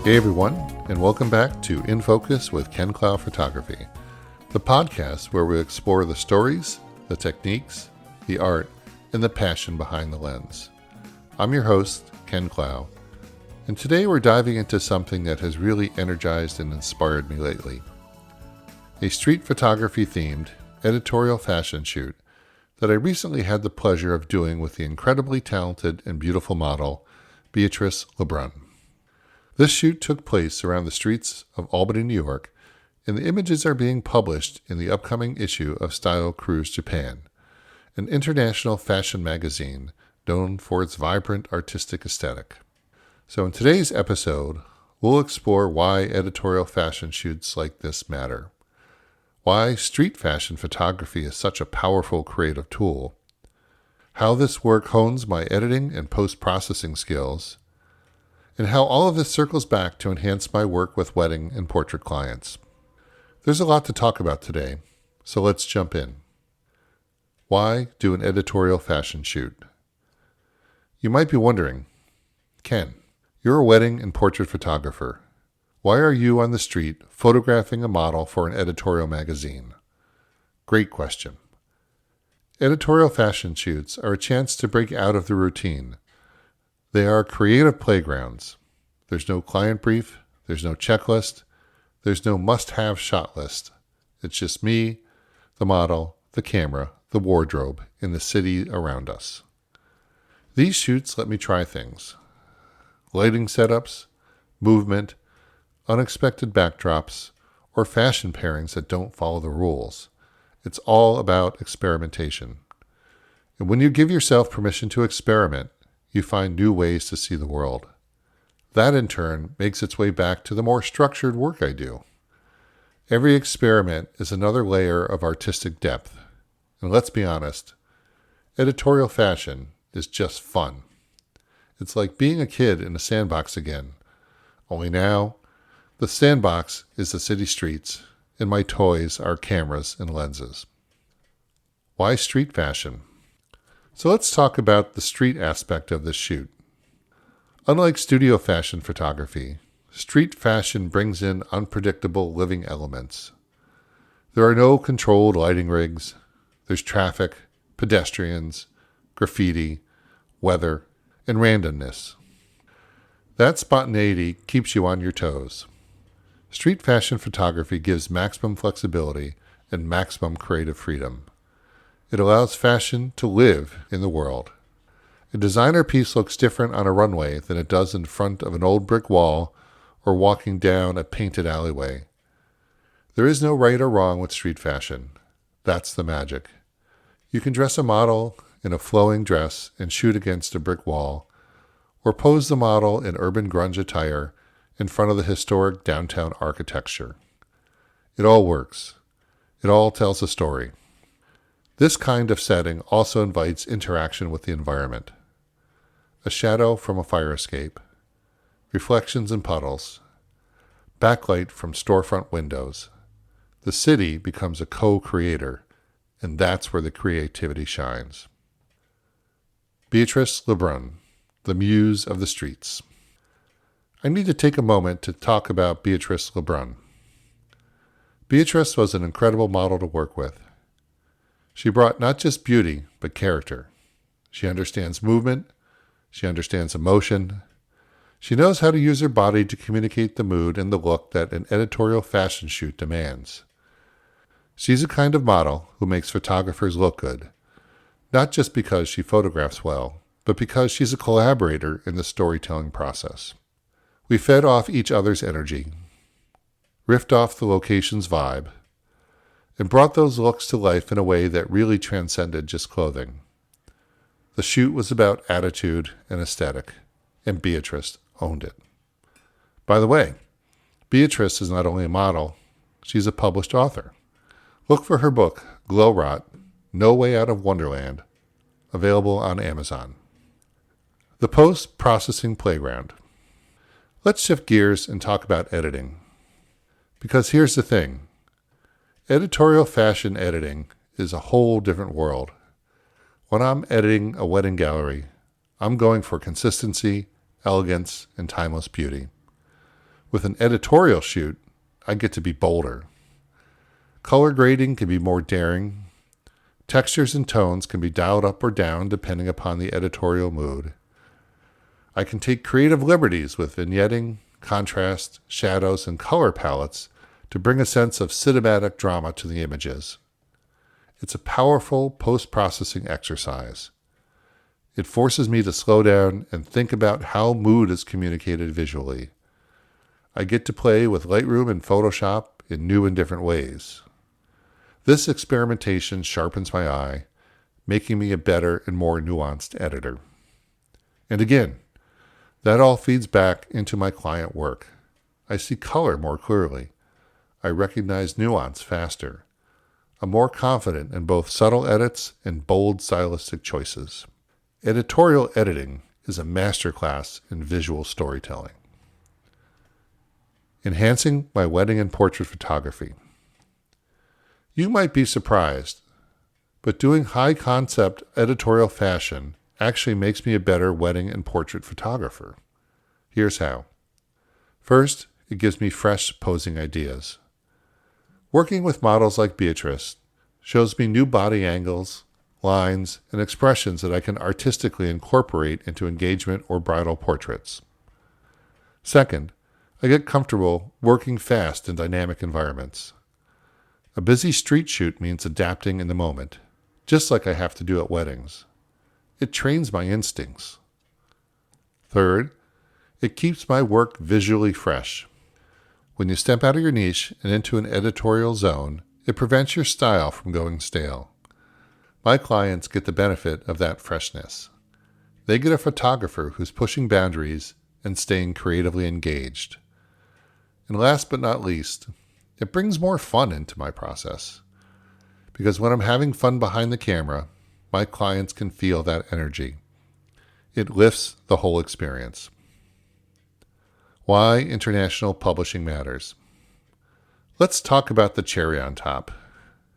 Hey everyone, and welcome back to In Focus with Clough Photography, the podcast where we explore the stories, the techniques, the art, and the passion behind the lens. I'm your host, Clough, and today we're diving into something that has really energized and inspired me lately. A street photography themed editorial fashion shoot that I recently had the pleasure of doing with the incredibly talented and beautiful model, Beatrice Labrun. This shoot took place around the streets of Albany, New York, and the images are being published in the upcoming issue of Style Cruze Japan, an international fashion magazine known for its vibrant artistic aesthetic. So in today's episode, we'll explore why editorial fashion shoots like this matter, why street fashion photography is such a powerful creative tool, how this work hones my editing and post-processing skills, and how all of this circles back to enhance my work with wedding and portrait clients. There's a lot to talk about today, so let's jump in. Why do an editorial fashion shoot? You might be wondering, Ken, you're a wedding and portrait photographer. Why are you on the street photographing a model for an editorial magazine? Great question. Editorial fashion shoots are a chance to break out of the routine. They are creative playgrounds. There's no client brief, there's no checklist, there's no must-have shot list. It's just me, the model, the camera, the wardrobe, and the city around us. These shoots let me try things. Lighting setups, movement, unexpected backdrops, or fashion pairings that don't follow the rules. It's all about experimentation. And when you give yourself permission to experiment, you find new ways to see the world. That in turn makes its way back to the more structured work I do. Every experiment is another layer of artistic depth. And let's be honest, editorial fashion is just fun. It's like being a kid in a sandbox again. Only now, the sandbox is the city streets, and my toys are cameras and lenses. Why street fashion? So let's talk about the street aspect of this shoot. Unlike studio fashion photography, street fashion brings in unpredictable living elements. There are no controlled lighting rigs. There's traffic, pedestrians, graffiti, weather, and randomness. That spontaneity keeps you on your toes. Street fashion photography gives maximum flexibility and maximum creative freedom. It allows fashion to live in the world. A designer piece looks different on a runway than it does in front of an old brick wall or walking down a painted alleyway. There is no right or wrong with street fashion. That's the magic. You can dress a model in a flowing dress and shoot against a brick wall, or pose the model in urban grunge attire in front of the historic downtown architecture. It all works. It all tells a story. This kind of setting also invites interaction with the environment. A shadow from a fire escape, reflections in puddles, backlight from storefront windows. The city becomes a co-creator, and that's where the creativity shines. Beatrice Labrun, the muse of the streets. I need to take a moment to talk about Beatrice Labrun. Beatrice was an incredible model to work with. She brought not just beauty, but character. She understands movement. She understands emotion. She knows how to use her body to communicate the mood and the look that an editorial fashion shoot demands. She's a kind of model who makes photographers look good, not just because she photographs well, but because she's a collaborator in the storytelling process. We fed off each other's energy, riffed off the location's vibe, and brought those looks to life in a way that really transcended just clothing. The shoot was about attitude and aesthetic, and Beatrice owned it. By the way, Beatrice is not only a model, she's a published author. Look for her book, Glow Rot, No Way Out of Wonderland, available on Amazon. The post-processing playground. Let's shift gears and talk about editing. Because here's the thing. Editorial fashion editing is a whole different world. When I'm editing a wedding gallery, I'm going for consistency, elegance, and timeless beauty. With an editorial shoot, I get to be bolder. Color grading can be more daring. Textures and tones can be dialed up or down depending upon the editorial mood. I can take creative liberties with vignetting, contrast, shadows, and color palettes to bring a sense of cinematic drama to the images. It's a powerful post-processing exercise. It forces me to slow down and think about how mood is communicated visually. I get to play with Lightroom and Photoshop in new and different ways. This experimentation sharpens my eye, making me a better and more nuanced editor. And again, that all feeds back into my client work. I see color more clearly. I recognize nuance faster. I'm more confident in both subtle edits and bold stylistic choices. Editorial editing is a masterclass in visual storytelling. Enhancing my wedding and portrait photography. You might be surprised, but doing high-concept editorial fashion actually makes me a better wedding and portrait photographer. Here's how. First, it gives me fresh posing ideas. Working with models like Beatrice shows me new body angles, lines, and expressions that I can artistically incorporate into engagement or bridal portraits. Second, I get comfortable working fast in dynamic environments. A busy street shoot means adapting in the moment, just like I have to do at weddings. It trains my instincts. Third, it keeps my work visually fresh. When you step out of your niche and into an editorial zone, it prevents your style from going stale. My clients get the benefit of that freshness. They get a photographer who's pushing boundaries and staying creatively engaged. And last but not least, it brings more fun into my process. Because when I'm having fun behind the camera, my clients can feel that energy. It lifts the whole experience. Why international publishing matters. Let's talk about the cherry on top,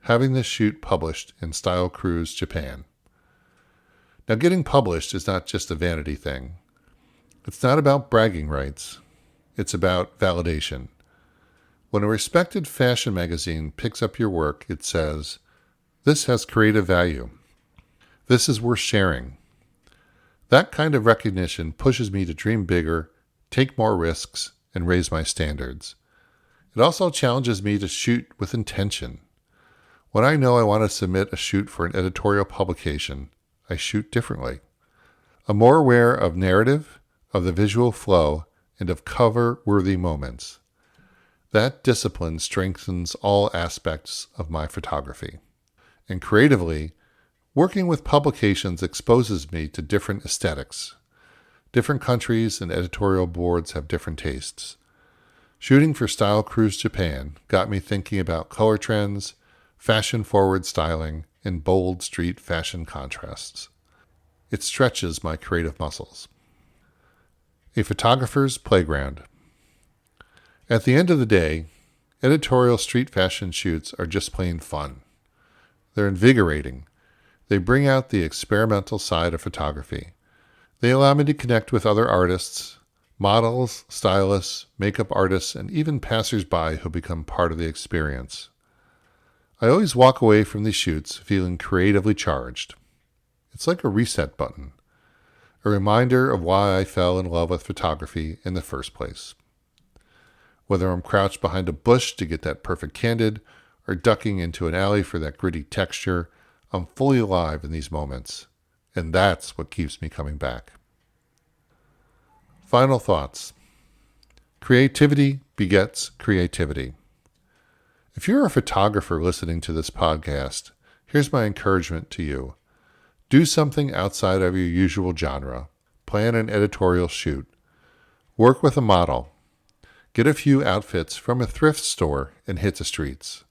having this shoot published in Style Cruze Japan. Now, getting published is not just a vanity thing. It's not about bragging rights. It's about validation. When a respected fashion magazine picks up your work, it says, "This has creative value. This is worth sharing." That kind of recognition pushes me to dream bigger, take more risks, and raise my standards. It also challenges me to shoot with intention. When I know I want to submit a shoot for an editorial publication, I shoot differently. I'm more aware of narrative, of the visual flow, and of cover-worthy moments. That discipline strengthens all aspects of my photography. And creatively, working with publications exposes me to different aesthetics. Different countries and editorial boards have different tastes. Shooting for Style Cruze Japan got me thinking about color trends, fashion-forward styling, and bold street fashion contrasts. It stretches my creative muscles. A photographer's playground. At the end of the day, editorial street fashion shoots are just plain fun. They're invigorating. They bring out the experimental side of photography. They allow me to connect with other artists, models, stylists, makeup artists, and even passers-by who become part of the experience. I always walk away from these shoots feeling creatively charged. It's like a reset button, a reminder of why I fell in love with photography in the first place. Whether I'm crouched behind a bush to get that perfect candid, or ducking into an alley for that gritty texture, I'm fully alive in these moments, and that's what keeps me coming back. Final thoughts. Creativity begets creativity. If you're a photographer listening to this podcast, here's my encouragement to you. Do something outside of your usual genre. Plan an editorial shoot. Work with a model. Get a few outfits from a thrift store and hit the streets.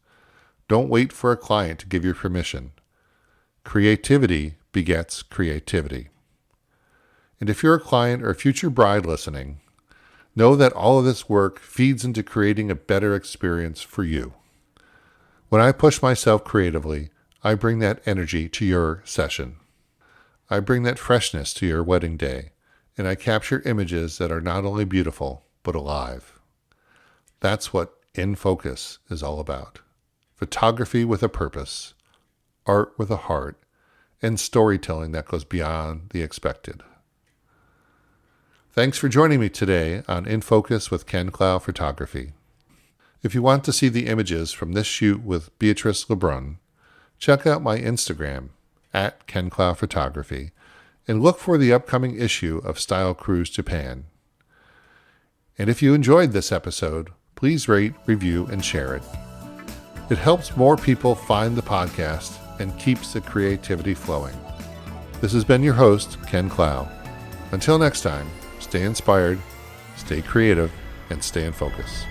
Don't wait for a client to give you permission. Creativity begets creativity. And if you're a client or a future bride listening, know that all of this work feeds into creating a better experience for you. When I push myself creatively, I bring that energy to your session. I bring that freshness to your wedding day, and I capture images that are not only beautiful, but alive. That's what In Focus is all about. Photography with a purpose, art with a heart, and storytelling that goes beyond the expected. Thanks for joining me today on In Focus with Clough Photography. If you want to see the images from this shoot with Beatrice Labrun, check out my Instagram at Clough Photography and look for the upcoming issue of Style Cruze Japan. And if you enjoyed this episode, please rate, review, and share it. It helps more people find the podcast and keeps the creativity flowing. This has been your host, Clough. Until next time, stay inspired, stay creative, and stay in focus.